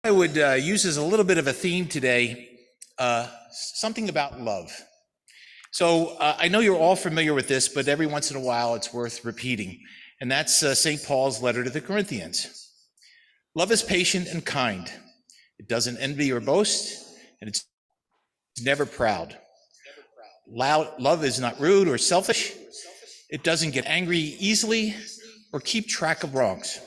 I would use as a little bit of a theme today, something about love. So I know you're all familiar with this, but every once in a while it's worth repeating. And that's St. Paul's letter to the Corinthians. Love is patient and kind. It doesn't envy or boast, and it's never proud. Love is not rude or selfish. It doesn't get angry easily or keep track of wrongs.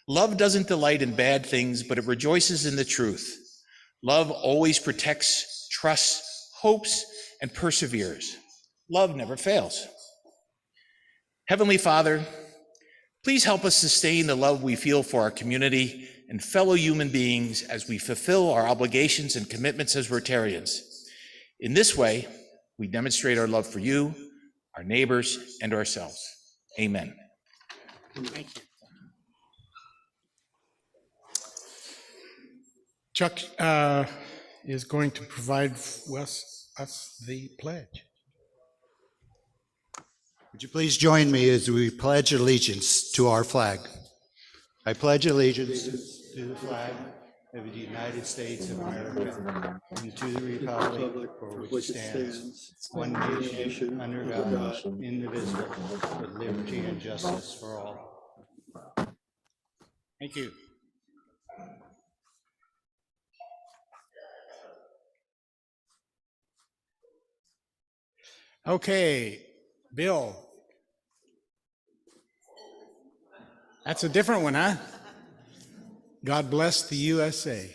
Love doesn't delight in bad things, but it rejoices in the truth. Love always protects, trusts, hopes, and perseveres. Love never fails. Heavenly Father, please help us sustain the love we feel for our community and fellow human beings as we fulfill our obligations and commitments as Rotarians. In this way, we demonstrate our love for you, our neighbors, and ourselves. Amen. Thank you. Chuck is going to provide us the pledge. Would you please join me as we pledge allegiance to our flag? I pledge allegiance to the flag of the United States of America and to the republic for which it stands, one nation, under God, indivisible, with liberty and justice for all. Thank you. Okay, Bill. That's a different one, huh? God bless the USA.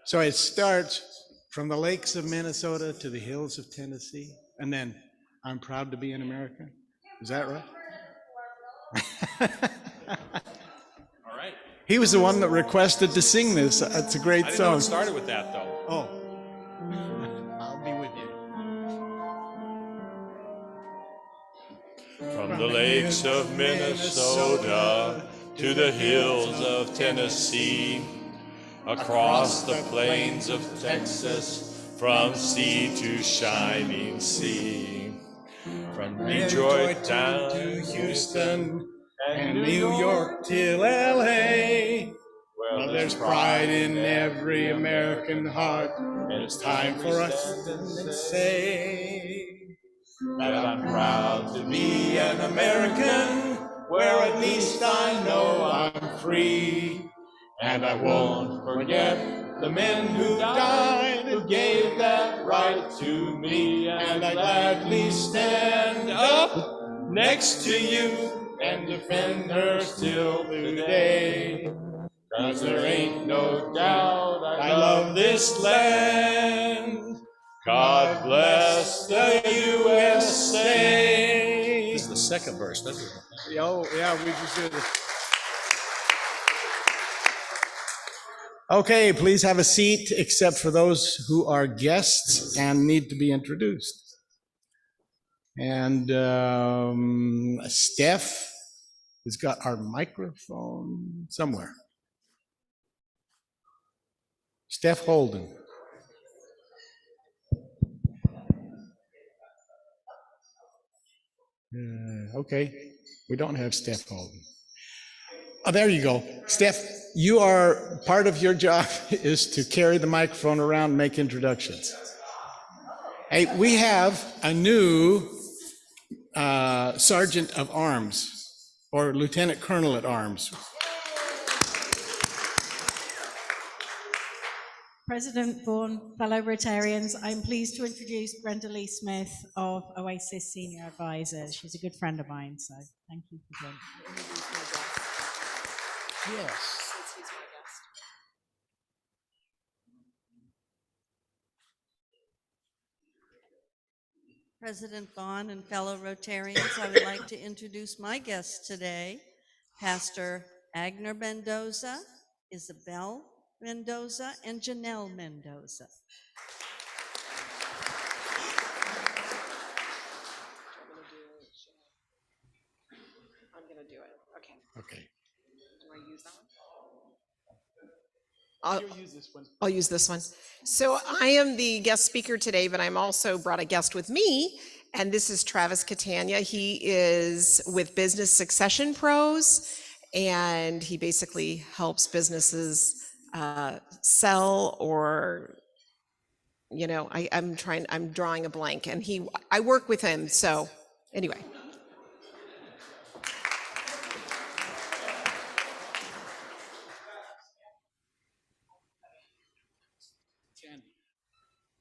So it starts from the lakes of Minnesota to the hills of Tennessee, and then I'm proud to be an American. Is that right? All right. He was the one that requested to sing this. It's a great I didn't know song. it started with that, though. Oh, I'll be with you. From the lakes of Minnesota to the hills of Tennessee, across the plains of Texas, from sea to shining sea, from Detroit down to Houston And New York till LA. Well, there's pride in every American heart, and it's time for us to say that I'm proud to be an American, where at least I know I'm free. And I won't forget the men who died, who gave that right to me. And I gladly stand up next to you and defend her still today. 'Cause there ain't no doubt I love this land. God bless the USA. This is the second verse, doesn't it? Oh, yeah, we just did it. Okay, please have a seat, except for those who are guests and need to be introduced. And Steph has got our microphone somewhere. Steph Holden. Okay, we don't have Steph Holden. Oh, there you go. Steph, you are, part of your job is to carry the microphone around and make introductions. Hey, we have a new Sergeant of Arms, or Lieutenant Colonel at Arms. President Vaughan, fellow Rotarians, I'm pleased to introduce Brenda Lee Smith of Oasis Senior Advisors. She's a good friend of mine, so thank you for joining. Yes. President Vaughn and fellow Rotarians, I would like to introduce my guests today, Pastor Agner Mendoza, Isabel Mendoza, and Janelle Mendoza. I'm going to do it. Okay. Okay. Do I use that one? I'll use this one. So I am the guest speaker today, but I'm also brought a guest with me, And this is Travis Catania. He is with Business Succession Pros, and he basically helps businesses sell or, you know, I'm drawing a blank, and I work with him. So anyway.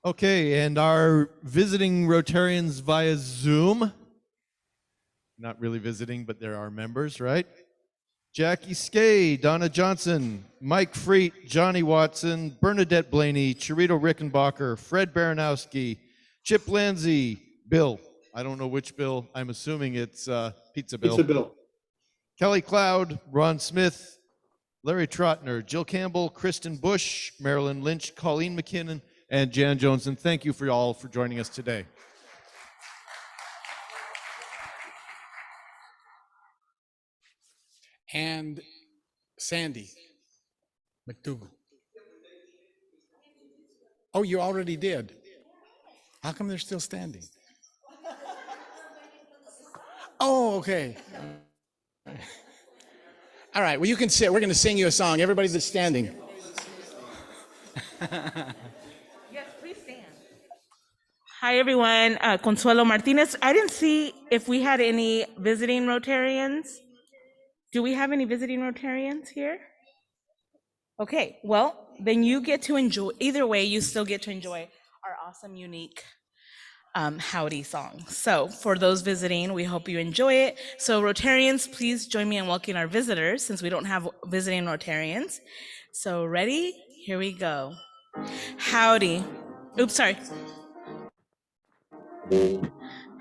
Okay, and our visiting Rotarians via Zoom, not really visiting, but they're our members, right? Jackie Skay, Donna Johnson, Mike Freet, Johnny Watson, Bernadette Blaney, Charito Rickenbacher, Fred Baranowski, Chip Lanzi, Bill. I don't know which Bill. I'm assuming it's Pizza Bill. Pizza Bill. Kelly Cloud, Ron Smith, Larry Trotner, Jill Campbell, Kristen Bush, Marilyn Lynch, Colleen McKinnon, and Jan Jones. And thank you for all for joining us today. And Sandy McDougal. Oh, you already did. How come they're still standing? Oh, okay. All right, well, you can sit. We're going to sing you a song. Everybody that's standing. Yes, please stand. Hi, everyone. Consuelo Martinez. I didn't see if we had any visiting Rotarians. Do we have any visiting Rotarians here? Okay, well, then you get to enjoy, either way, you still get to enjoy our awesome, unique Howdy song. So for those visiting, we hope you enjoy it. So Rotarians, please join me in welcoming our visitors since we don't have visiting Rotarians. So ready? Here we go. Howdy. Oops, sorry.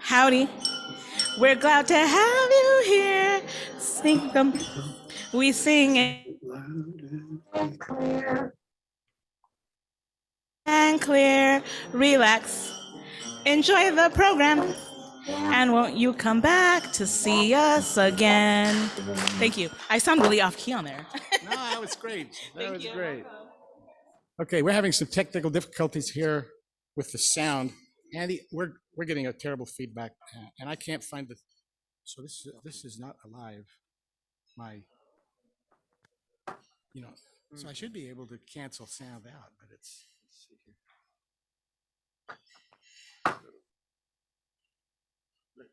Howdy. We're glad to have you here. Sing them. We sing it and clear. Relax. Enjoy the program. And won't you come back to see us again? Thank you. I sound really off key on there. No, that was great. That Thank was you. great. Okay, we're having some technical difficulties here with the sound. Andy, we're getting a terrible feedback, and I can't find the. So this is not alive. So I should be able to cancel sound out, but it's. Let's see here.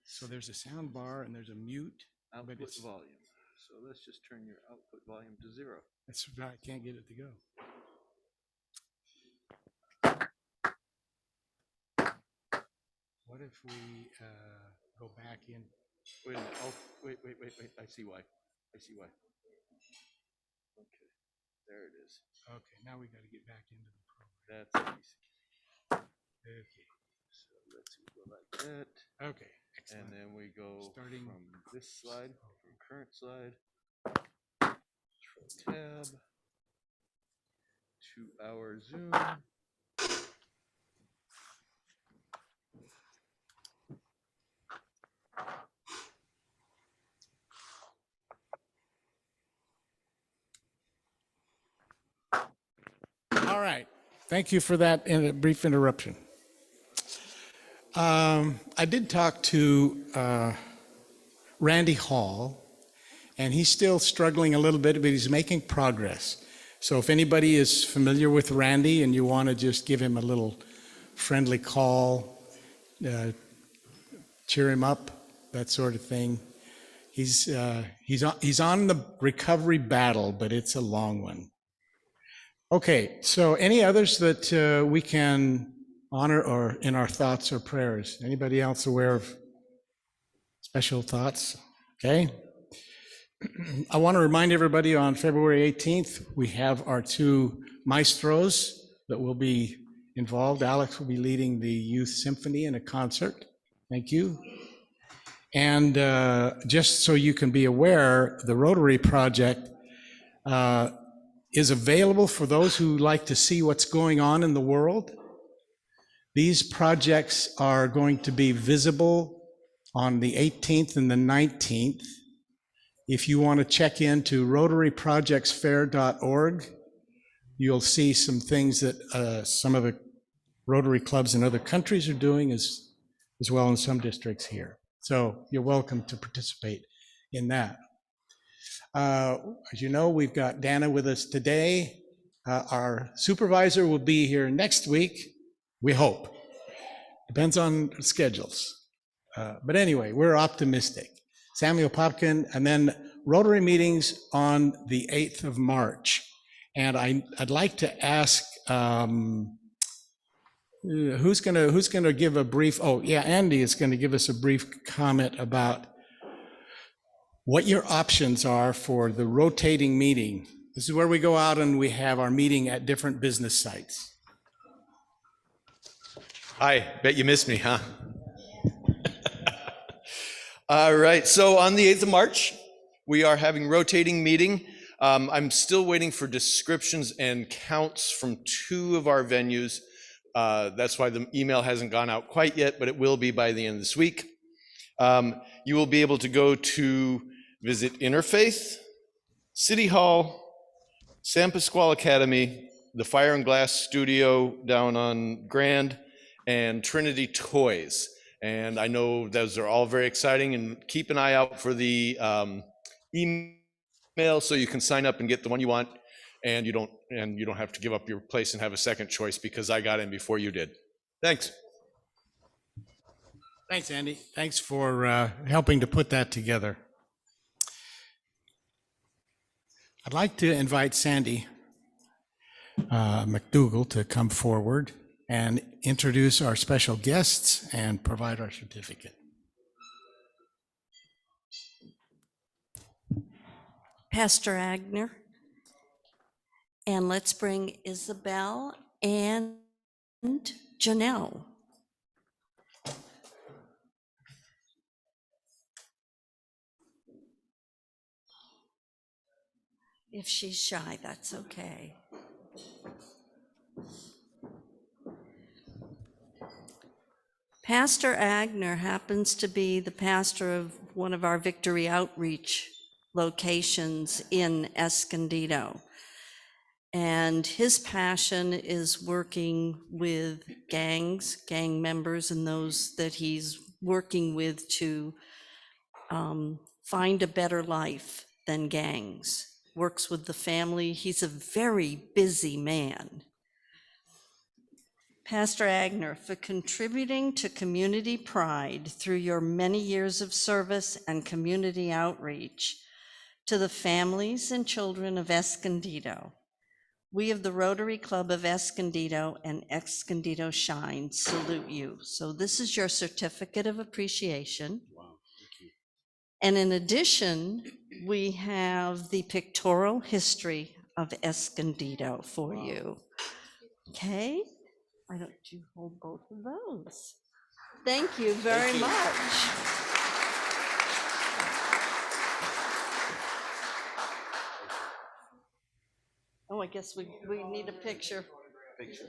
So there's a sound bar and there's a mute. Output volume. So let's just turn your output volume to 0. That's right. I can't get it to go. What if we go back in? Wait a minute. Oh, wait. I see why. Okay, there it is. Okay, now we got to get back into the program. That's easy. Okay. So let's go like that. Okay. Excellent. And then we go Starting from this slide, from current slide, Control Tab, to our Zoom. All right. Thank you for that brief interruption. I did talk to Randy Hall, and he's still struggling a little bit, but he's making progress. So if anybody is familiar with Randy and you want to just give him a little friendly call, cheer him up, that sort of thing. He's on the recovery battle, but it's a long one. Okay, so any others that we can honor or in our thoughts or prayers? Anybody else aware of special thoughts? Okay. I want to remind everybody on February 18th, we have our two maestros that will be involved. Alex will be leading the Youth Symphony in a concert. Thank you. And just so you can be aware, the Rotary Project is available for those who like to see what's going on in the world. These projects are going to be visible on the 18th and the 19th. If you want to check into rotaryprojectsfair.org, you'll see some things that some of the Rotary clubs in other countries are doing, as as well in some districts here. So you're welcome to participate in that. As you know, we've got Dana with us today. Our supervisor will be here next week, we hope. Depends on schedules. But anyway, we're optimistic. Samuel Popkin, and then Rotary meetings on the 8th of March. And I'd like to ask, who's gonna give a brief, oh yeah, Andy is gonna give us a brief comment about what your options are for the rotating meeting. This is where we go out and we have our meeting at different business sites. Hi, bet you missed me, huh? All right, so on the 8th of March, we are having rotating meeting. I'm still waiting for descriptions and counts from 2 of our venues. That's why the email hasn't gone out quite yet, but it will be by the end of this week. You will be able to go to visit Interfaith, City Hall, San Pasquale Academy, the Fire and Glass Studio down on Grand, and Trinity Toys. And I know those are all very exciting, and keep an eye out for the email so you can sign up and get the one you want, and you don't have to give up your place and have a second choice because I got in before you did. Thanks. Thanks, Andy. Thanks for helping to put that together. I'd like to invite Sandy McDougall to come forward and introduce our special guests and provide our certificate. Pastor Agner. And let's bring Isabel and Janelle. If she's shy, that's okay. Pastor Agner happens to be the pastor of one of our Victory Outreach locations in Escondido. And his passion is working with gangs, gang members, and those that he's working with to find a better life than gangs. Works with the family. He's a very busy man. Pastor Agner, for contributing to community pride through your many years of service and community outreach to the families and children of Escondido, we of the Rotary Club of Escondido and Escondido Shine salute you. So this is your certificate of appreciation. Wow, thank you. And in addition, we have the pictorial history of Escondido for you. Okay, why don't you hold both of those? Thank you very much. Oh, I guess we need a picture. Thanks.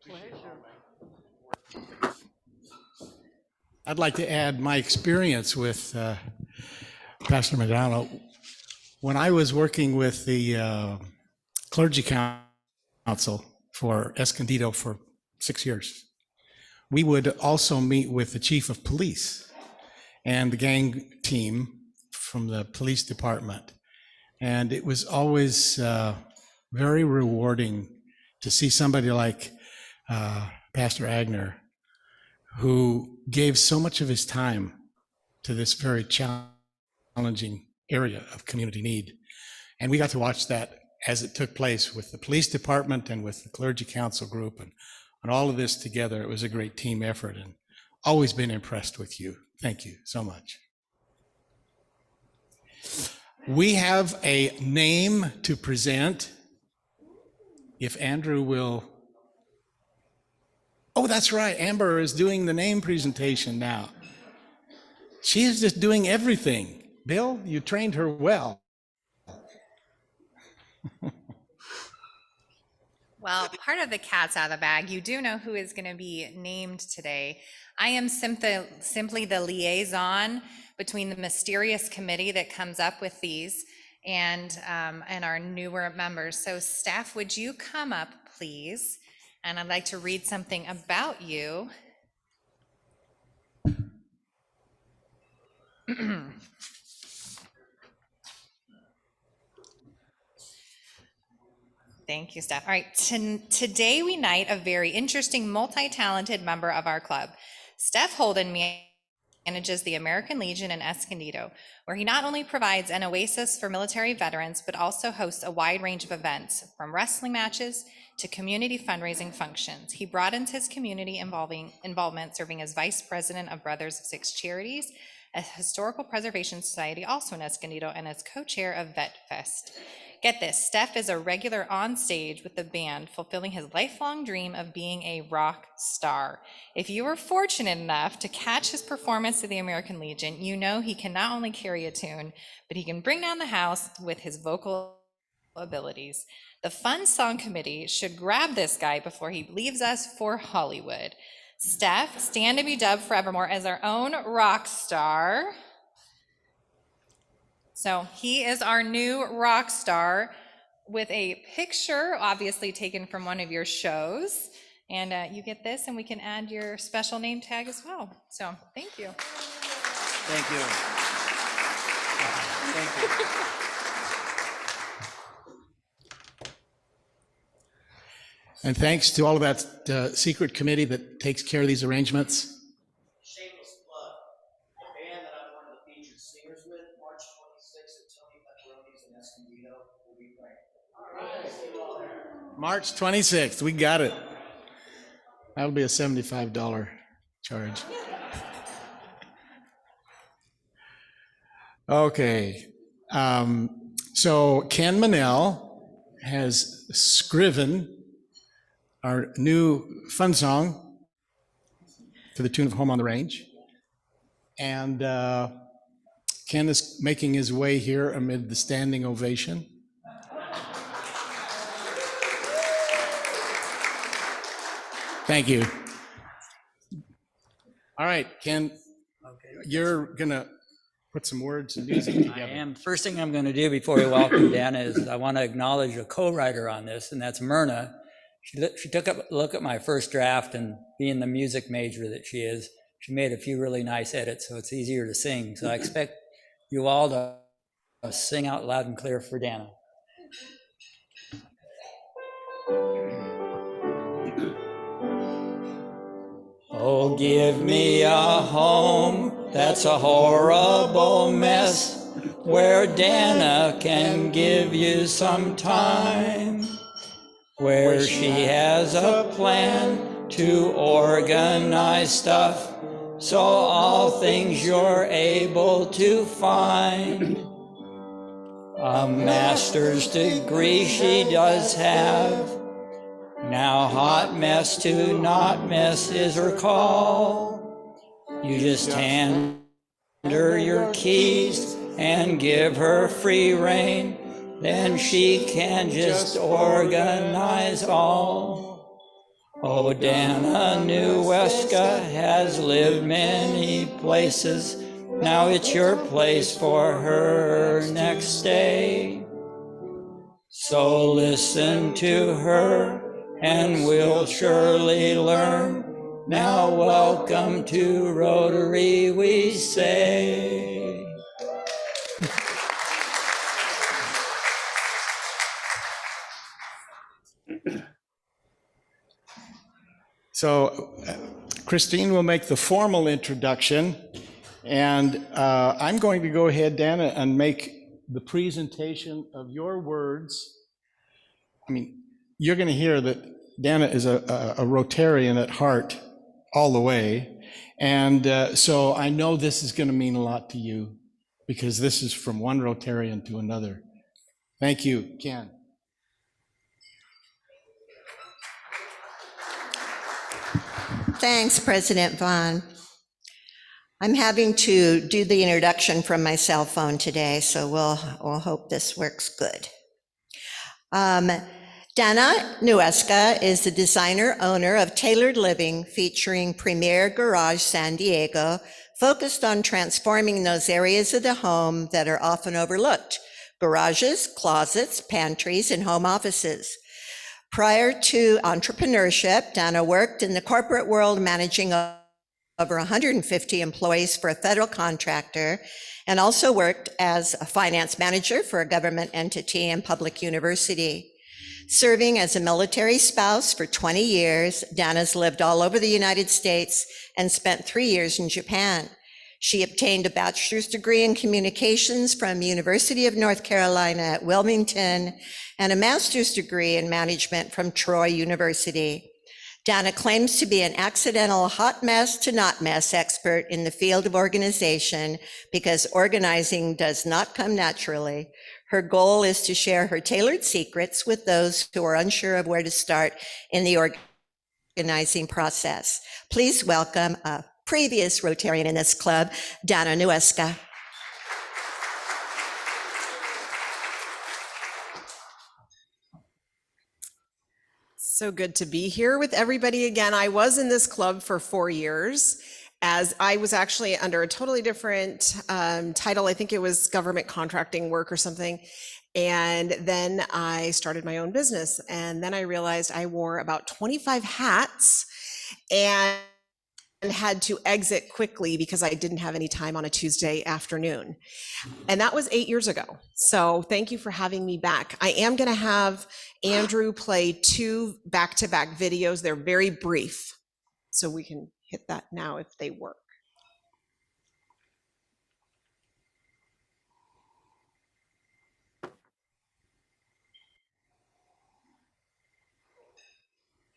Pleasure. I'd like to add my experience with Pastor McDonald. When I was working with the clergy council for Escondido for 6 years, we would also meet with the chief of police and the gang team from the police department. And it was always very rewarding to see somebody like Pastor Agner, who gave so much of his time to this very challenging area of community need. And we got to watch that as it took place with the police department and with the clergy council group and all of this together. It was a great team effort, and always been impressed with you. Thank you so much. We have a name to present. If Andrew will. Oh, that's right. Amber is doing the name presentation now. She is just doing everything. Bill, you trained her well. Well, part of the cat's out of the bag. You do know who is going to be named today. I am simply the liaison between the mysterious committee that comes up with these and our newer members. So staff, would you come up, please? And I'd like to read something about you. Thank you, Steph. All right, today we knight a very interesting, multi-talented member of our club. Steph Holden manages the American Legion in Escondido, where he not only provides an oasis for military veterans, but also hosts a wide range of events, from wrestling matches to community fundraising functions. He broadens his community involvement, serving as vice president of Brothers of Six Charities, a historical preservation society also in Escondido, and as co-chair of Vet Fest. Get this, Steph is a regular on stage with the band, fulfilling his lifelong dream of being a rock star. If you were fortunate enough to catch his performance at the American Legion, you know he can not only carry a tune, but he can bring down the house with his vocal abilities. The Fun Song Committee should grab this guy before he leaves us for Hollywood. Steph, stand to be dubbed forevermore as our own rock star. So he is our new rock star with a picture, obviously taken from one of your shows. And you get this, and we can add your special name tag as well. So thank you. Thank you. Thank you. And thanks to all of that secret committee that takes care of these arrangements. Shameless plug. The band that I'm one of the featured singers with, March 26th at Tony Pepperoni's in Escondido, will be playing. All right, see you all there. March 26th, we got it. That'll be a $75 charge. Okay, so Ken Manel has scriven our new fun song to the tune of Home on the Range. And Ken is making his way here amid the standing ovation. Thank you. All right, Ken, you're gonna put some words and music together. I am. First thing I'm going to do before we welcome Dana is I want to acknowledge a co-writer on this, and that's Myrna. She took a look at my first draft, and being the music major that she is, she made a few really nice edits, so it's easier to sing. So I expect you all to sing out loud and clear for Dana. Oh, give me a home that's a horrible mess, where Dana can give you some time, where she has a plan to organize stuff, so all things you're able to find. A master's degree she does have. Now hot mess to not mess is her call. You just hand her your keys and give her free rein, then she can just organize all. Oh, Dana Nuesca has lived many places. Now it's your place for her next stay. So listen to her and we'll surely learn. Now welcome to Rotary, we say. So Christine will make the formal introduction, and I'm going to go ahead, Dana, and make the presentation of your words. I mean, you're going to hear that Dana is a Rotarian at heart all the way, and so I know this is going to mean a lot to you, because this is from one Rotarian to another. Thank you, Ken. Thanks, President Vaughn. I'm having to do the introduction from my cell phone today, so we'll hope this works good. Dana Nuesca is the designer owner of Tailored Living, featuring Premier Garage San Diego, focused on transforming those areas of the home that are often overlooked: garages, closets, pantries, and home offices. Prior to entrepreneurship, Donna worked in the corporate world, managing over 150 employees for a federal contractor, and also worked as a finance manager for a government entity and public university. Serving as a military spouse for 20 years, Dana's lived all over the United States and spent 3 years in Japan. She obtained a bachelor's degree in communications from University of North Carolina at Wilmington and a master's degree in management from Troy University. Dana claims to be an accidental hot mess to not mess expert in the field of organization because organizing does not come naturally. Her goal is to share her tailored secrets with those who are unsure of where to start in the organizing process. Please welcome a previous Rotarian in this club, Dana Nueska. So good to be here with everybody again. I was in this club for 4 years, as I was actually under a totally different title. I think it was government contracting work or something. And then I started my own business. And then I realized I wore about 25 hats and had to exit quickly because I didn't have any time on a Tuesday afternoon. And that was 8 years ago. So thank you for having me back. I am going to have Andrew play 2 back-to-back videos. They're very brief, so we can hit that now if they work.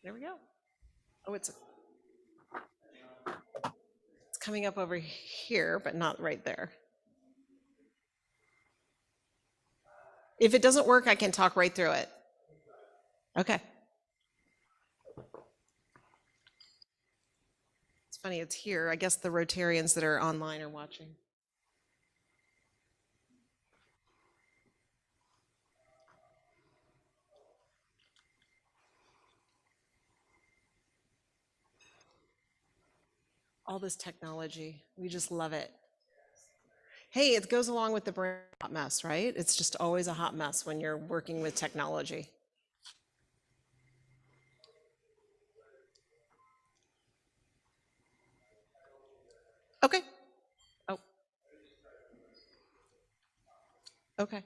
There we go. Oh, it's coming up over here, but not right there. If it doesn't work, I can talk right through it. Okay. It's funny, it's here. I guess the Rotarians that are online are watching. All this technology, we just love it. Hey, it goes along with the brand hot mess, right? It's just always a hot mess when you're working with technology. Okay. Oh. Okay.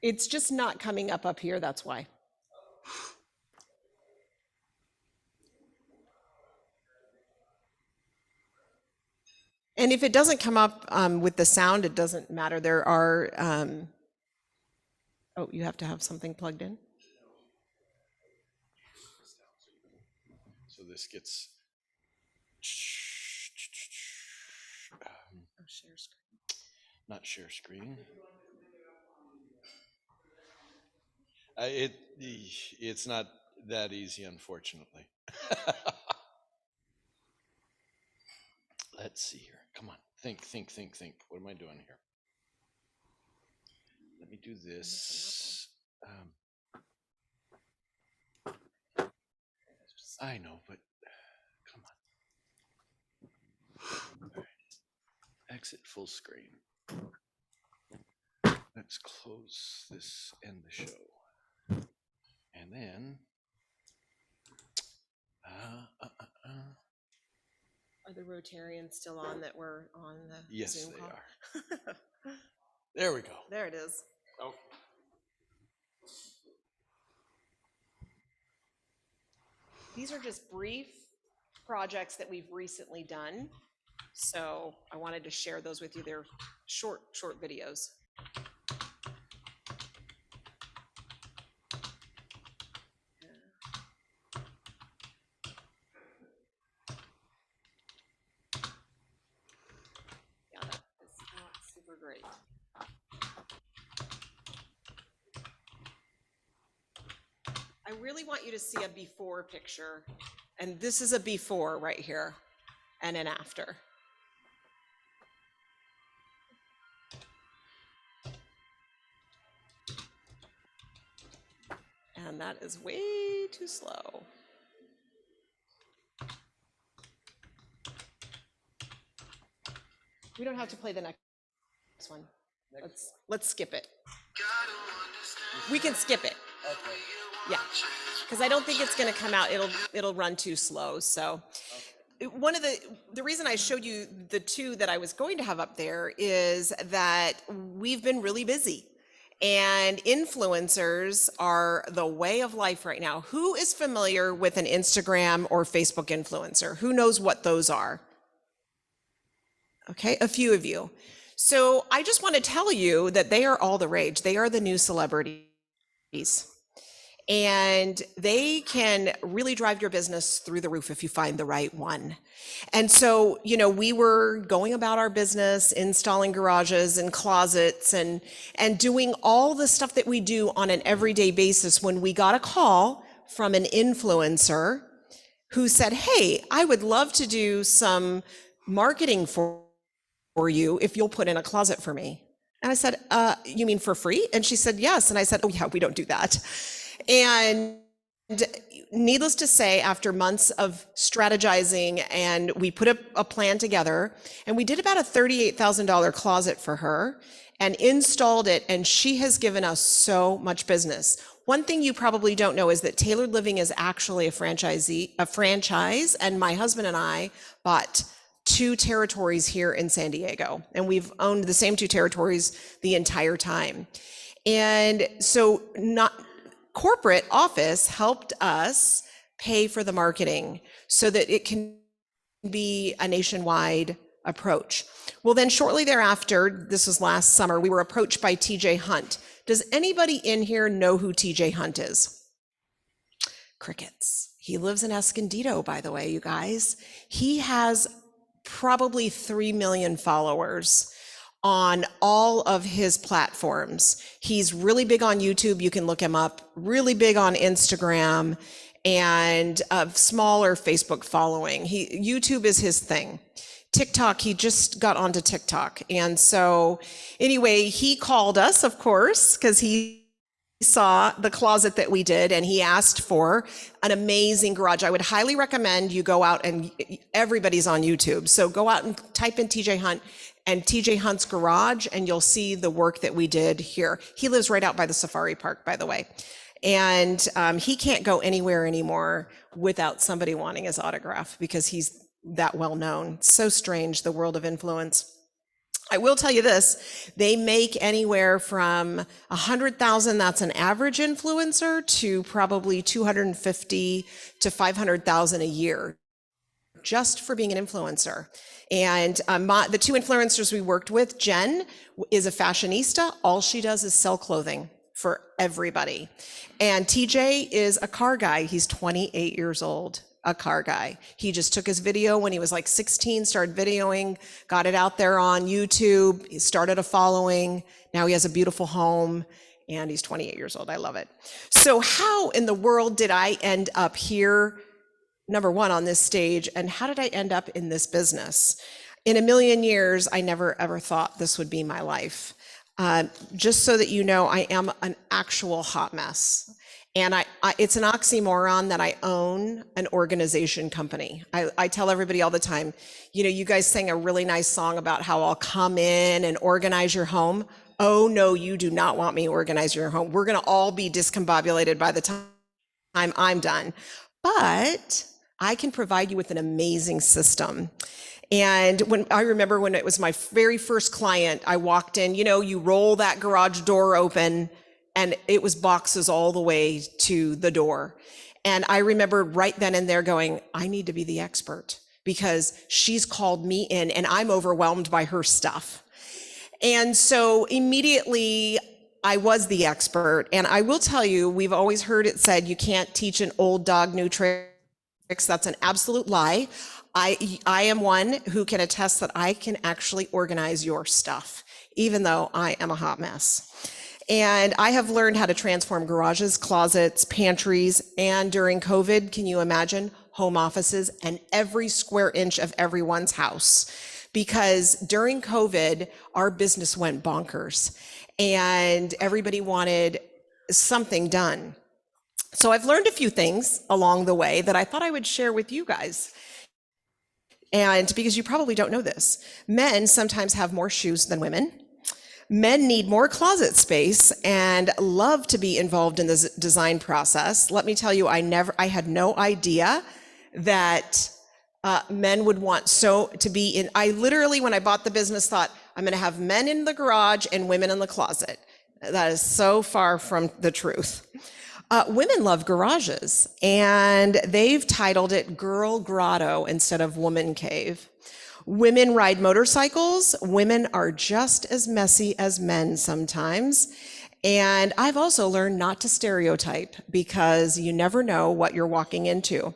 It's just not coming up here, that's why. And if it doesn't come up with the sound, it doesn't matter. There are, oh, you have to have something plugged in? So this gets. Share screen. Not share screen. It's not that easy, unfortunately. Let's see here. Come on. Think. What am I doing here? Let me do this. I know, but come on. All right. Exit full screen. Let's close this and the show. And then, Are the Rotarians still on that were on the yes, Zoom they call? are. There we go. There it is. Oh. These are just brief projects that we've recently done. So I wanted to share those with you. They're short videos. Yeah, that is not super great. I really want you to see a before picture. And this is a before right here and an after. And that is way too slow. We don't have to play the next one. Let's skip it. We can skip it. Okay. Yeah, because I don't think it's going to come out. It'll run too slow. So one of the reason I showed you the two that I was going to have up there is that we've been really busy, and influencers are the way of life right now. Who is familiar with an Instagram or Facebook influencer? Who knows what those are? Okay, a few of you. So I just want to tell you that they are all the rage. They are the new celebrities. And they can really drive your business through the roof if you find the right one. And so, you know, we were going about our business, installing garages and closets and doing all the stuff that we do on an everyday basis when we got a call from an influencer who said, hey, I would love to do some marketing for you if you'll put in a closet for me. And I said, you mean for free? And she said, yes. And I said, oh yeah, we don't do that. And needless to say, after months of strategizing, and we put a plan together, and we did about a $38,000 closet for her and installed it, and she has given us so much business. One thing you probably don't know is that Tailored Living is actually a franchise, and my husband and I bought 2 territories here in San Diego, and we've owned the same 2 territories the entire time. And so corporate office helped us pay for the marketing so that it can be a nationwide approach. Well, then shortly thereafter, this was last summer, we were approached by TJ Hunt. Does anybody in here know who TJ Hunt is? Crickets. He lives in Escondido, by the way, you guys. He has probably 3 million followers on all of his platforms. He's really big on YouTube. You can look him up. Really big on Instagram, and a smaller Facebook following. YouTube is his thing. TikTok, he just got onto TikTok. And so anyway, he called us, of course, because he saw the closet that we did, and he asked for an amazing garage. I would highly recommend you go out, and everybody's on YouTube. So go out and type in TJ Hunt and TJ Hunt's garage, and you'll see the work that we did here. He lives right out by the safari park, by the way. And he can't go anywhere anymore without somebody wanting his autograph because he's that well known. So strange, the world of influence. I will tell you this, they make anywhere from 100,000, that's an average influencer, to probably 250 to 500,000 a year, just for being an influencer. And the 2 influencers we worked with, Jen is a fashionista. All she does is sell clothing for everybody. And TJ is a car guy. He's 28 years old, a car guy. He just took his video when he was like 16, started videoing, got it out there on YouTube. He started a following. Now he has a beautiful home, and he's 28 years old. I love it. So how in the world did I end up here, number one, on this stage, and how did I end up in this business? In a million years, I never ever thought this would be my life. Just so that you know, I am an actual hot mess. And it's an oxymoron that I own an organization company. I tell everybody all the time, you know, you guys sang a really nice song about how I'll come in and organize your home. Oh no, you do not want me to organize your home. We're gonna all be discombobulated by the time I'm done. But I can provide you with an amazing system. And I remember when it was my very first client, I walked in, you know, you roll that garage door open, and it was boxes all the way to the door. And I remember right then and there going, I need to be the expert because she's called me in and I'm overwhelmed by her stuff. And so immediately I was the expert. And I will tell you, we've always heard it said, you can't teach an old dog new tricks. That's an absolute lie. I am one who can attest that I can actually organize your stuff, even though I am a hot mess. And I have learned how to transform garages, closets, pantries, and during COVID, can you imagine, home offices and every square inch of everyone's house. Because during COVID, our business went bonkers and everybody wanted something done. So I've learned a few things along the way that I thought I would share with you guys. And because you probably don't know this, men sometimes have more shoes than women. Men need more closet space and love to be involved in the design process. Let me tell you, I had no idea that men would want to be in. I literally, when I bought the business, thought I'm going to have men in the garage and women in the closet. That is so far from the truth. Women love garages, and they've titled it Girl Grotto instead of Woman Cave. Women ride motorcycles. Women are just as messy as men sometimes. And I've also learned not to stereotype because you never know what you're walking into.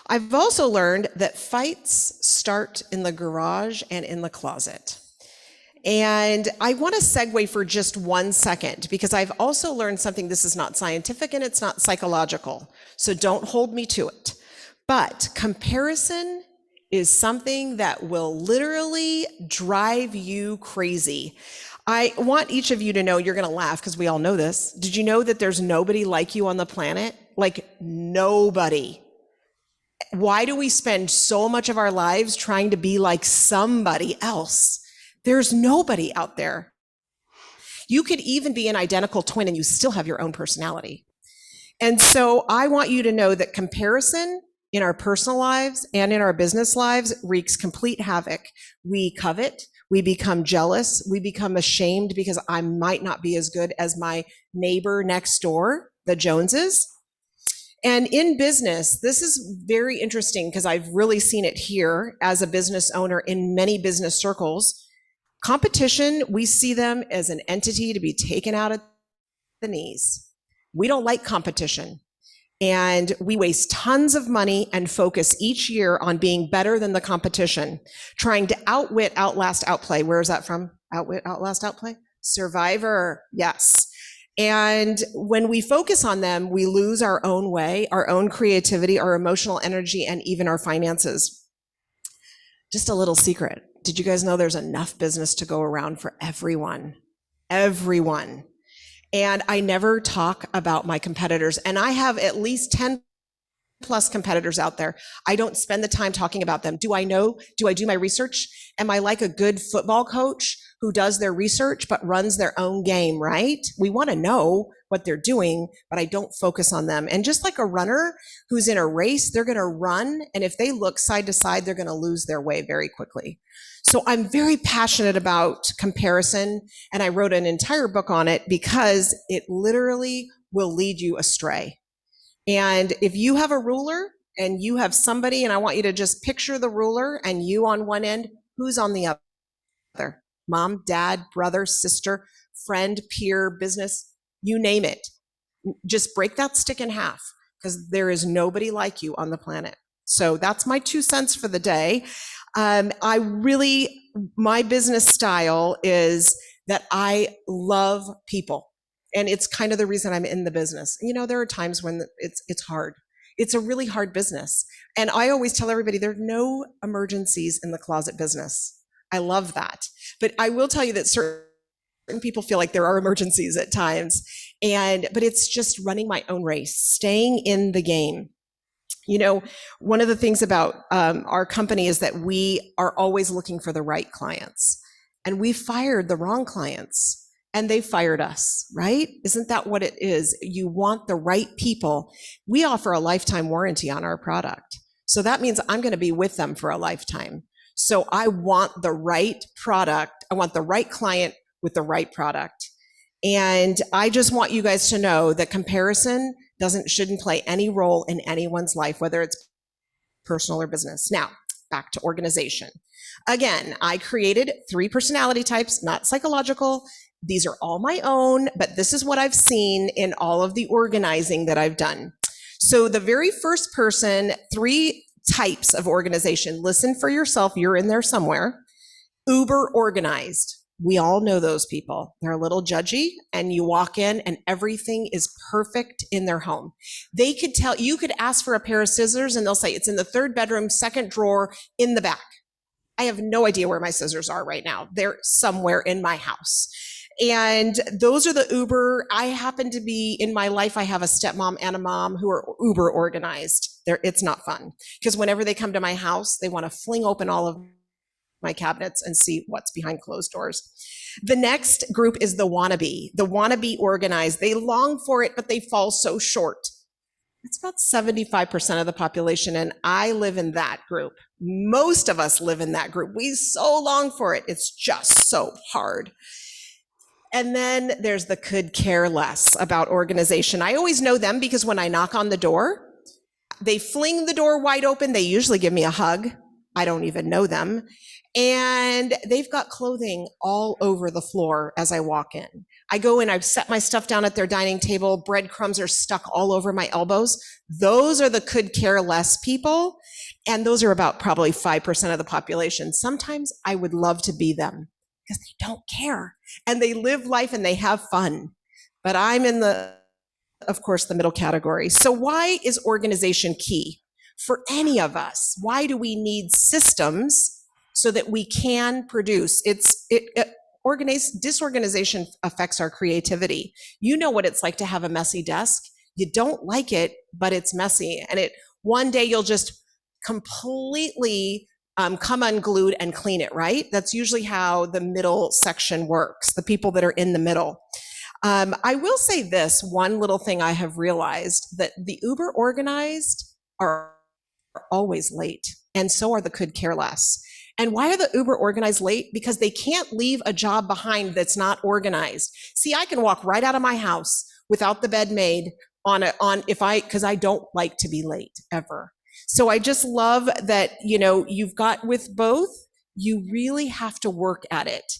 I've also learned that fights start in the garage and in the closet. And I want to segue for just 1 second because I've also learned something. This is not scientific and it's not psychological, so don't hold me to it. But comparison is something that will literally drive you crazy. I want each of you to know, you're going to laugh because we all know this. Did you know that there's nobody like you on the planet? Like nobody. Why do we spend so much of our lives trying to be like somebody else? There's nobody out there. You could even be an identical twin and you still have your own personality. And so I want you to know that comparison in our personal lives and in our business lives wreaks complete havoc. We covet, we become jealous, we become ashamed because I might not be as good as my neighbor next door, the Joneses. And in business, this is very interesting because I've really seen it here as a business owner in many business circles. Competition, we see them as an entity to be taken out at the knees. We don't like competition. And we waste tons of money and focus each year on being better than the competition, trying to outwit, outlast, outplay. Where is that from? Outwit, outlast, outplay? Survivor, yes. And when we focus on them, we lose our own way, our own creativity, our emotional energy, and even our finances. Just a little secret. Did you guys know there's enough business to go around for everyone? Everyone. And I never talk about my competitors. And I have at least 10 plus competitors out there. I don't spend the time talking about them. Do I know? Do I do my research? Am I like a good football coach who does their research but runs their own game, right? We want to know what they're doing, but I don't focus on them. And just like a runner who's in a race, they're going to run. And if they look side to side, they're going to lose their way very quickly. So I'm very passionate about comparison, and I wrote an entire book on it because it literally will lead you astray. And if you have a ruler and you have somebody, and I want you to just picture the ruler and you on one end, who's on the other? Mom, dad, brother, sister, friend, peer, business, you name it. Just break that stick in half because there is nobody like you on the planet. So that's my 2 cents for the day. My business style is that I love people. And it's kind of the reason I'm in the business. You know, there are times when it's hard. It's a really hard business. And I always tell everybody there's no emergencies in the closet business. I love that. But I will tell you that certain people feel like there are emergencies at times. But it's just running my own race, staying in the game. You know, one of the things about our company is that we are always looking for the right clients. And we fired the wrong clients. And they fired us, right? Isn't that what it is? You want the right people. We offer a lifetime warranty on our product. So that means I'm going to be with them for a lifetime. So I want the right product. I want the right client with the right product. And I just want you guys to know that comparison shouldn't play any role in anyone's life, whether it's personal or business. Now, back to organization. Again, I created 3 personality types, not psychological. These are all my own, but this is what I've seen in all of the organizing that I've done. So the very first person, 3 types of organization. Listen for yourself. You're in there somewhere. Uber organized. We all know those people. They're a little judgy, and you walk in and everything is perfect in their home. They could tell, you could ask for a pair of scissors and they'll say it's in the 3rd bedroom, 2nd drawer in the back. I have no idea where my scissors are right now. They're somewhere in my house. And those are the Uber. I happen to be in my life, I have a stepmom and a mom who are Uber organized. It's not fun because whenever they come to my house, they want to fling open all of my cabinets and see what's behind closed doors. The next group is the wannabe. The wannabe organized. They long for it, but they fall so short. It's about 75% of the population, and I live in that group. Most of us live in that group. We so long for it. It's just so hard. And then there's the could care less about organization. I always know them because when I knock on the door, they fling the door wide open. They usually give me a hug. I don't even know them. And they've got clothing all over the floor as I walk in. I go in, I've set my stuff down at their dining table. Breadcrumbs are stuck all over my elbows. Those are the could care less people. And those are about probably 5% of the population. Sometimes I would love to be them because they don't care and they live life and they have fun. But I'm in of course, the middle category. So why is organization key for any of us? Why do we need systems so that we can produce? Disorganization affects our creativity. You know what it's like to have a messy desk. You don't like it, but it's messy. And one day you'll just completely come unglued and clean it, right? That's usually how the middle section works, the people that are in the middle. I will say this, one little thing I have realized, that the Uber organized are always late, and so are the could care less. And why are the Uber organized late? Because they can't leave a job behind that's not organized. See, I can walk right out of my house without the bed made because I don't like to be late ever. So I just love that, you've got with both, you really have to work at it.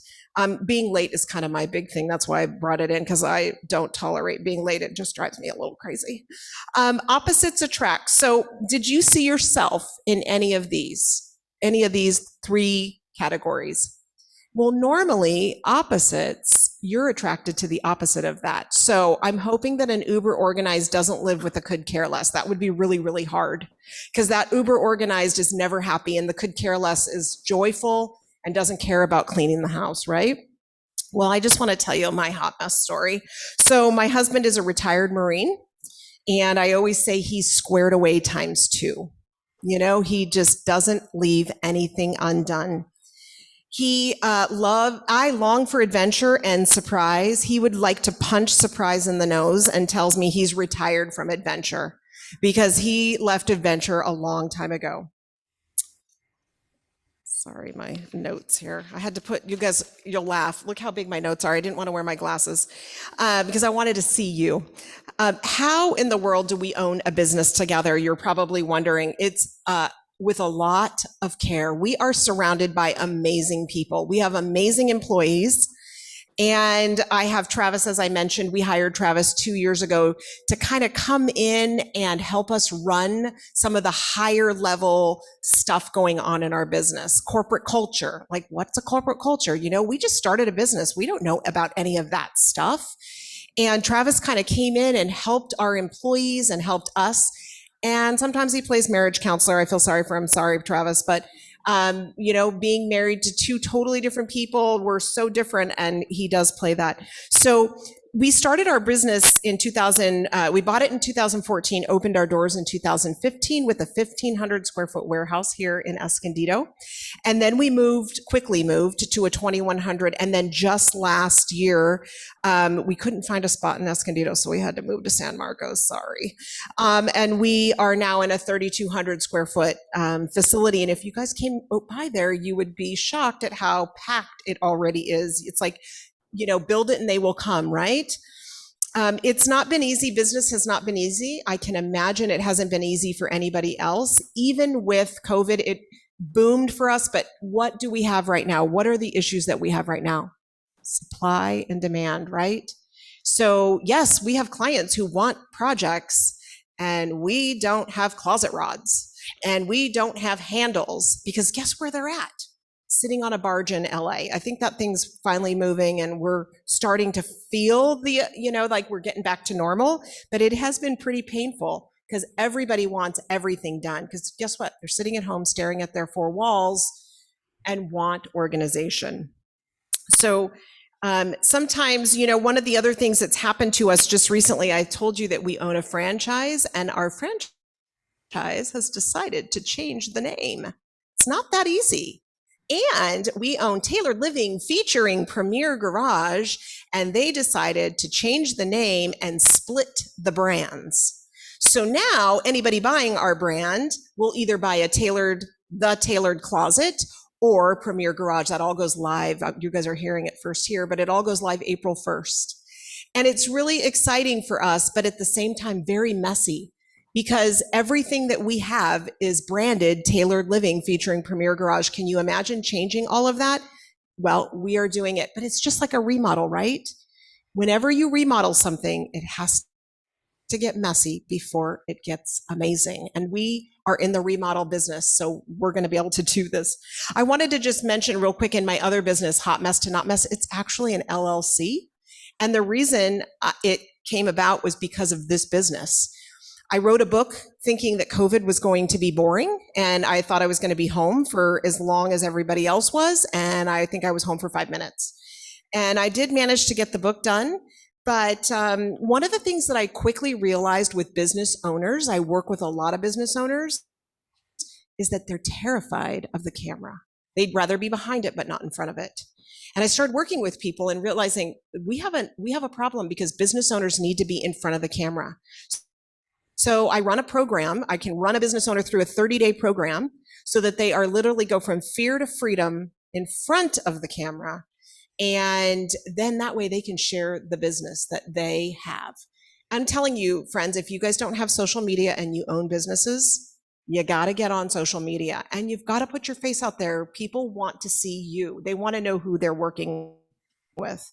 Being late is kind of my big thing. That's why I brought it in, because I don't tolerate being late. It just drives me a little crazy. Opposites attract. So did you see yourself in any of these three categories? Well, normally opposites, you're attracted to the opposite of that. So I'm hoping that an Uber organized doesn't live with a could care less. That would be really, really hard, because that Uber organized is never happy and the could care less is joyful and doesn't care about cleaning the house, right? Well, I just want to tell you my hot mess story. So my husband is a retired Marine, and I always say he's squared away times 2. He just doesn't leave anything undone. I long for adventure and surprise. He would like to punch surprise in the nose and tells me he's retired from adventure because he left adventure a long time ago. Sorry, my notes here. I had to put, you guys, you'll laugh. Look how big my notes are. I didn't want to wear my glasses because I wanted to see you. How in the world do we own a business together? You're probably wondering. It's with a lot of care. We are surrounded by amazing people. We have amazing employees. And I have Travis, as I mentioned, we hired Travis 2 years ago to kind of come in and help us run some of the higher level stuff going on in our business. Corporate culture, like what's a corporate culture? We just started a business. We don't know about any of that stuff. And Travis kind of came in and helped our employees and helped us. And sometimes he plays marriage counselor. I feel sorry for him. Sorry, Travis, but being married to 2 totally different people, we're so different, and he does play that. So we started our business in we bought it in 2014, opened our doors in 2015 with a 1,500 square foot warehouse here in Escondido. And then we quickly moved to a 2,100. And then just last year, we couldn't find a spot in Escondido, so we had to move to San Marcos, sorry. And we are now in a 3,200 square foot facility. And if you guys came by there, you would be shocked at how packed it already is. It's like, build it and they will come, right? It's not been easy. Business has not been easy. I can imagine it hasn't been easy for anybody else. Even with COVID, it boomed for us. But what do we have right now? What are the issues that we have right now? Supply and demand, right? So yes, we have clients who want projects, and we don't have closet rods, and we don't have handles, because guess where they're at? Sitting on a barge in LA. I think that thing's finally moving, and we're starting to feel like we're getting back to normal, but it has been pretty painful because everybody wants everything done. Because guess what? They're sitting at home staring at their 4 walls and want organization. So Sometimes, one of the other things that's happened to us just recently, I told you that we own a franchise, and our franchise has decided to change the name. It's not that easy. And we own Tailored Living featuring Premier Garage, and they decided to change the name and split the brands. So now anybody buying our brand will either buy the Tailored Closet or Premier Garage. That all goes live. You guys are hearing it first here, but it all goes live April 1st. And it's really exciting for us, but at the same time, very messy, because everything that we have is branded Tailored Living featuring Premier Garage. Can you imagine changing all of that? Well, we are doing it, but it's just like a remodel, right? Whenever you remodel something, it has to get messy before it gets amazing. And we are in the remodel business, so we're going to be able to do this. I wanted to just mention real quick, in my other business, Hot Mess to Not Mess, it's actually an LLC. And the reason it came about was because of this business. I wrote a book thinking that COVID was going to be boring, and I thought I was going to be home for as long as everybody else was, and I think I was home for 5 minutes. And I did manage to get the book done, but one of the things that I quickly realized with business owners, I work with a lot of business owners, is that they're terrified of the camera. They'd rather be behind it, but not in front of it. And I started working with people and realizing we have a problem, because business owners need to be in front of the camera. So I run a program. I can run a business owner through a 30-day program so that they are literally go from fear to freedom in front of the camera. And then that way they can share the business that they have. I'm telling you, friends, if you guys don't have social media and you own businesses, you got to get on social media, and you've got to put your face out there. People want to see you. They want to know who they're working with.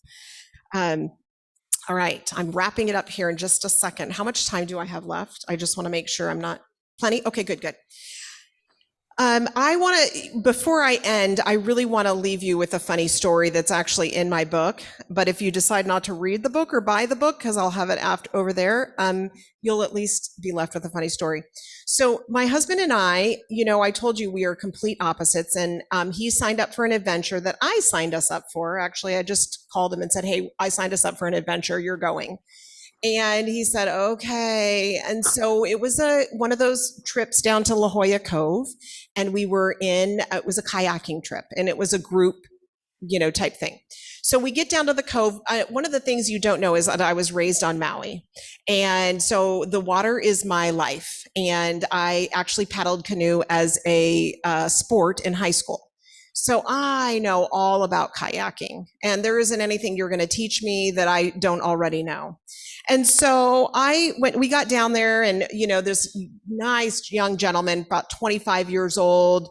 All right, I'm wrapping it up here in just a second. How much time do I have left? I just want to make sure I'm not plenty. Okay, good. I want to, before I end, I really want to leave you with a funny story that's actually in my book. But if you decide not to read the book or buy the book, because I'll have it over there, you'll at least be left with a funny story. So my husband and I told you we are complete opposites, and he signed up for an adventure that I signed us up for. Actually, I just called him and said, hey, I signed us up for an adventure. You're going. And he said, okay. And so it was one of those trips down to La Jolla Cove. And we were it was a kayaking trip, and it was a group, type thing. So we get down to the cove. One of the things you don't know is that I was raised on Maui. And so the water is my life. And I actually paddled canoe as a sport in high school. So I know all about kayaking, and there isn't anything you're going to teach me that I don't already know. And so we got down there, and, this nice young gentleman, about 25 years old,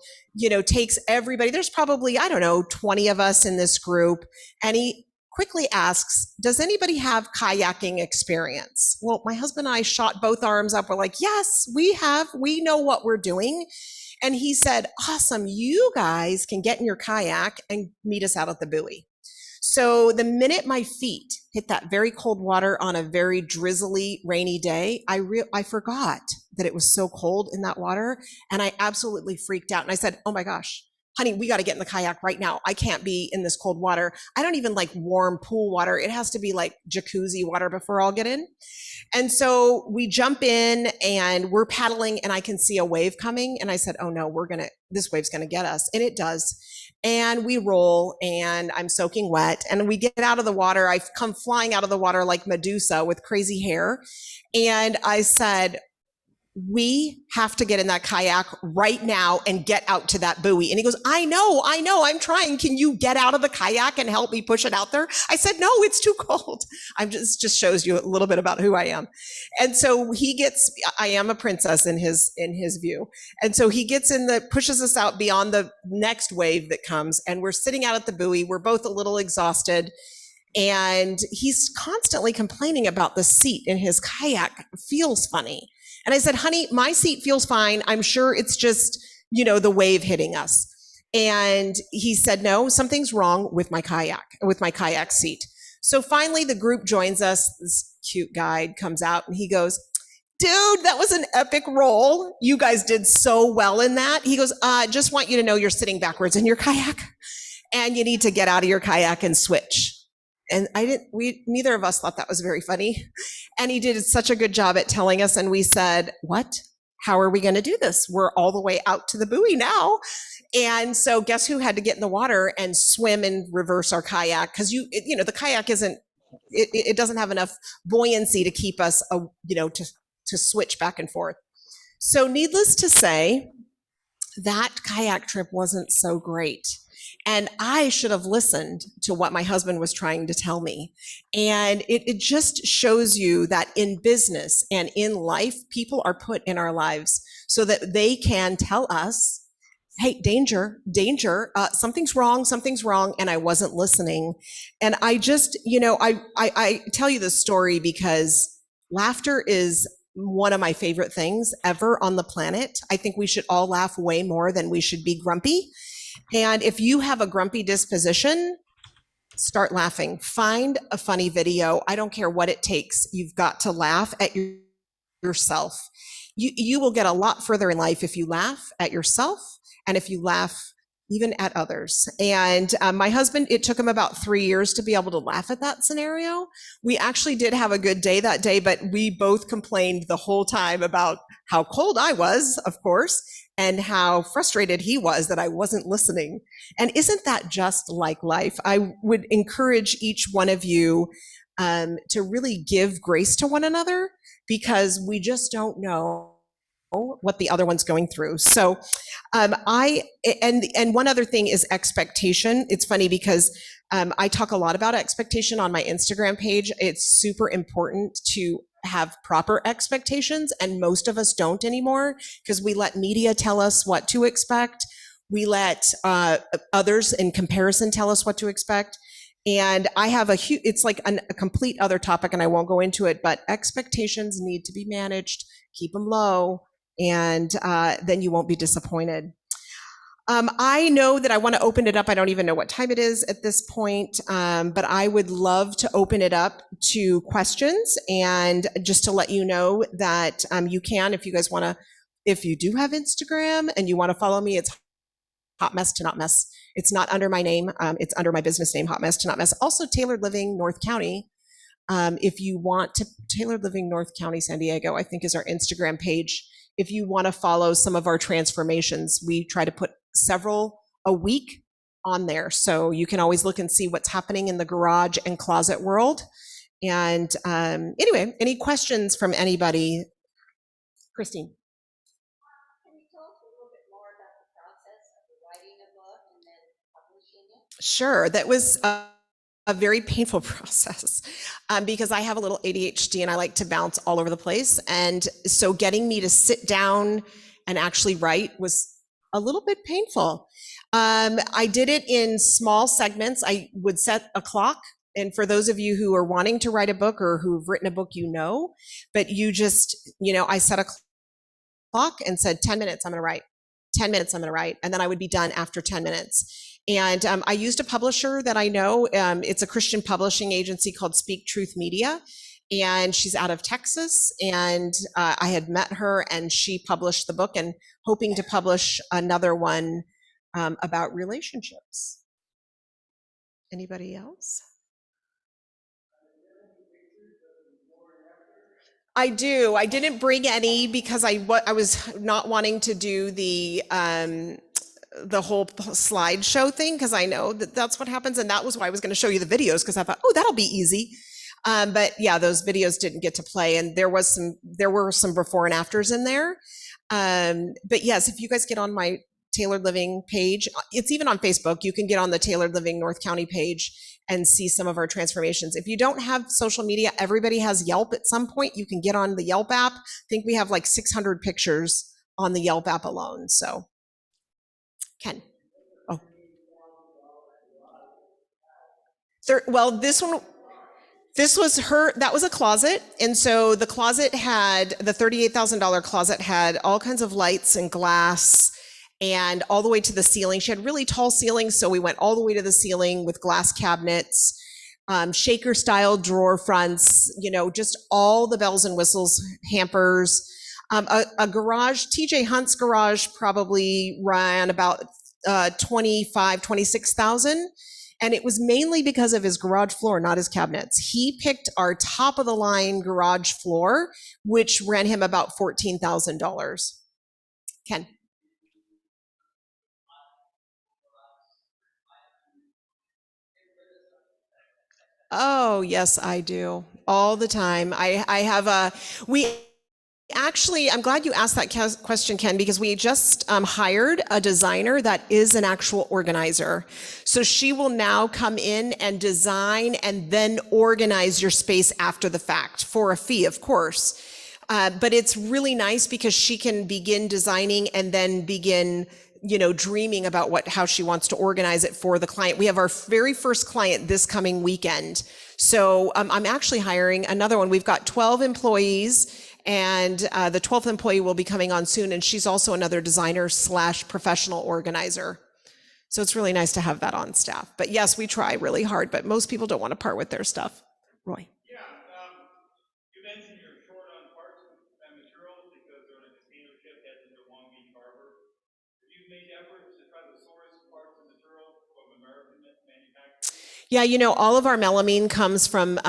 takes everybody. There's probably, 20 of us in this group. And he quickly asks, does anybody have kayaking experience? Well, my husband and I shot both arms up. We're like, yes, we have. We know what we're doing. And he said, awesome, you guys can get in your kayak and meet us out at the buoy. So the minute my feet hit that very cold water on a very drizzly, rainy day, I forgot that it was so cold in that water, and I absolutely freaked out. And I said, oh my gosh, honey, we got to get in the kayak right now. I can't be in this cold water. I don't even like warm pool water. It has to be like jacuzzi water before I'll get in. And so we jump in and we're paddling, and I can see a wave coming. And I said, oh no, this wave's going to get us. And it does. And we roll, and I'm soaking wet, and we get out of the water. I come flying out of the water like Medusa with crazy hair. And I said, we have to get in that kayak right now and get out to that buoy. And he goes, I know, I'm trying. Can you get out of the kayak and help me push it out there? I said, no, it's too cold. Just shows you a little bit about who I am. And so I am a princess in his view. And so he gets pushes us out beyond the next wave that comes. And we're sitting out at the buoy. We're both a little exhausted. And he's constantly complaining about the seat in his kayak feels funny. And I said, honey, my seat feels fine. I'm sure it's just, the wave hitting us. And he said, no, something's wrong with my kayak seat. So finally the group joins us. This cute guide comes out and he goes, dude, that was an epic roll. You guys did so well in that. He goes, just want you to know you're sitting backwards in your kayak and you need to get out of your kayak and switch. And neither of us thought that was very funny. And he did such a good job at telling us. And we said, what? How are we going to do this? We're all the way out to the buoy now. And so guess who had to get in the water and swim and reverse our kayak? Because the kayak it doesn't have enough buoyancy to keep us, to switch back and forth. So needless to say, that kayak trip wasn't so great. And I should have listened to what my husband was trying to tell me. And it just shows you that in business and in life, people are put in our lives so that they can tell us, hey, danger, something's wrong. And I wasn't listening. And I just, I tell you this story because laughter is one of my favorite things ever on the planet. I think we should all laugh way more than we should be grumpy. And if you have a grumpy disposition, start laughing. Find a funny video. I don't care what it takes. You've got to laugh at yourself. You will get a lot further in life if you laugh at yourself and if you laugh even at others. And my husband, it took him about 3 years to be able to laugh at that scenario. We actually did have a good day that day, but we both complained the whole time about how cold I was, of course, and how frustrated he was that I wasn't listening. And isn't that just like life? I would encourage each one of you to really give grace to one another because we just don't know what the other one's going through. So and one other thing is expectation. It's funny because I talk a lot about expectation on my Instagram page. It's super important to have proper expectations, and most of us don't anymore because we let media tell us what to expect. We let others in comparison tell us what to expect. And I have it's like a complete other topic and I won't go into it, but expectations need to be managed, keep them low, and then you won't be disappointed. I know that I want to open it up. I don't even know what time it is at this point, but I would love to open it up to questions. And just to let you know that you can, if you guys want to, if you do have Instagram and you want to follow me, it's Hot Mess to Not Mess. It's not under my name. It's under my business name, Hot Mess to Not Mess. Also Tailored Living North County. If you want to, Tailored Living North County, San Diego, I think is our Instagram page. If you want to follow some of our transformations, we try to put several a week on there. So you can always look and see what's happening in the garage and closet world. And anyway, any questions from anybody? Christine. Can you tell us a little bit more about the process of writing a book and then publishing it? Sure. That was a very painful process because I have a little ADHD and I like to bounce all over the place. And so getting me to sit down and actually write was a little bit painful. I did it in small segments. I would set a clock. And for those of you who are wanting to write a book or who've written a book, but you just, I set a clock and said 10 minutes, I'm going to write. 10 minutes, I'm going to write. And then I would be done after 10 minutes. And I used a publisher that I know. It's a Christian publishing agency called Speak Truth Media. And she's out of Texas. And I had met her and she published the book and hoping to publish another one about relationships. Anybody else? I do. I didn't bring any because I was not wanting to do the whole slideshow thing because I know that that's what happens. And that was why I was going to show you the videos because I thought, oh, that'll be easy. But yeah, those videos didn't get to play. And there were some before and afters in there. But yes, if you guys get on my Tailored Living page, it's even on Facebook. You can get on the Tailored Living North County page and see some of our transformations. If you don't have social media, everybody has Yelp at some point. You can get on the Yelp app. I think we have like 600 pictures on the Yelp app alone. So, Ken. Oh. Well, this was that was a closet. And so the closet had, the $38,000 closet had all kinds of lights and glass and all the way to the ceiling. She had really tall ceilings, so we went all the way to the ceiling with glass cabinets, shaker style drawer fronts, just all the bells and whistles, hampers. A garage, TJ Hunt's garage probably ran about 26,000. And it was mainly because of his garage floor, not his cabinets. He picked our top of the line garage floor, which ran him about $14,000. Ken. Oh, yes, I do. All the time. I have I'm glad you asked that question, Ken, because we just hired a designer that is an actual organizer. So she will now come in and design and then organize your space after the fact for a fee, of course. But it's really nice because she can begin designing and then begin, dreaming about how she wants to organize it for the client. We have our very first client this coming weekend. So I'm actually hiring another one. We've got 12 employees. And the 12th employee will be coming on soon, and she's also another designer / professional organizer. So it's really nice to have that on staff. But yes, we try really hard, but most people don't want to part with their stuff. Roy. Yeah, you mentioned you're short on parts and materials because they're on a container ship heading to Long Beach Harbor. Have you made efforts to try to source parts and materials from American manufacturers? Yeah, all of our melamine comes from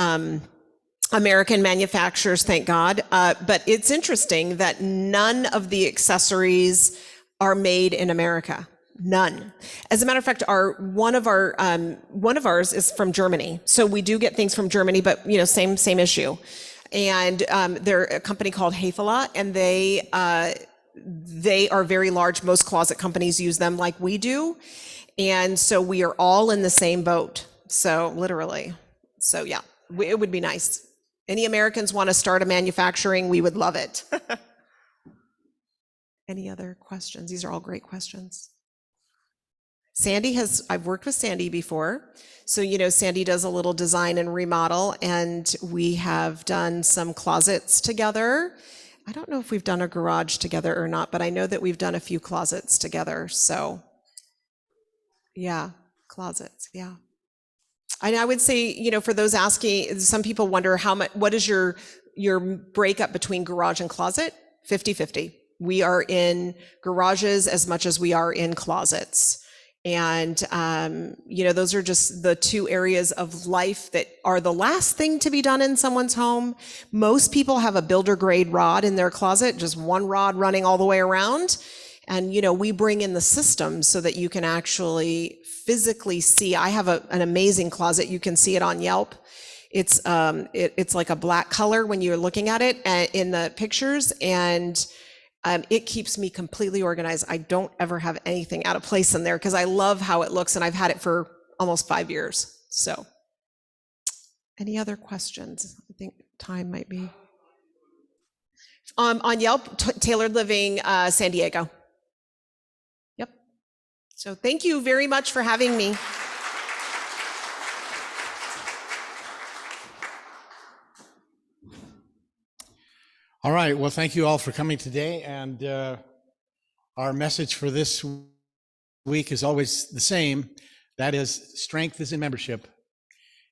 American manufacturers, thank God. But it's interesting that none of the accessories are made in America. None. As a matter of fact, one of ours is from Germany. So we do get things from Germany, but same issue. And they're a company called Haefela, and they are very large. Most closet companies use them like we do. And so we are all in the same boat. So literally. So yeah, it would be nice. Any Americans want to start a manufacturing, we would love it. Any other questions? These are all great questions. I've worked with Sandy before. So, Sandy does a little design and remodel, and we have done some closets together. I don't know if we've done a garage together or not, but I know that we've done a few closets together. So yeah, closets, yeah. And I would say, for those asking, some people wonder what is your breakup between garage and closet? 50-50. We are in garages as much as we are in closets. And, those are just the two areas of life that are the last thing to be done in someone's home. Most people have a builder grade rod in their closet, just one rod running all the way around. And, we bring in the system so that you can actually physically see. I have an amazing closet. You can see it on Yelp. It's like a black color when you're looking at it in the pictures, and it keeps me completely organized. I don't ever have anything out of place in there because I love how it looks, and I've had it for almost 5 years. So any other questions? I think time might be. On Yelp, Tailored Living San Diego. Yep. So thank you very much for having me. All right, well, thank you all for coming today. And our message for this week is always the same. That is, strength is in membership.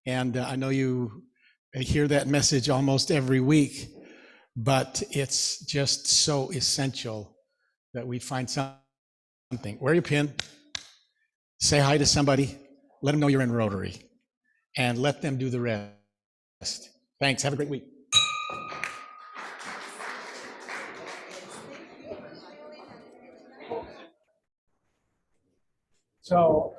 And I know you hear that message almost every week, but it's just so essential that we find something. Wear your pin, say hi to somebody, let them know you're in Rotary, and let them do the rest. Thanks, have a great week. So,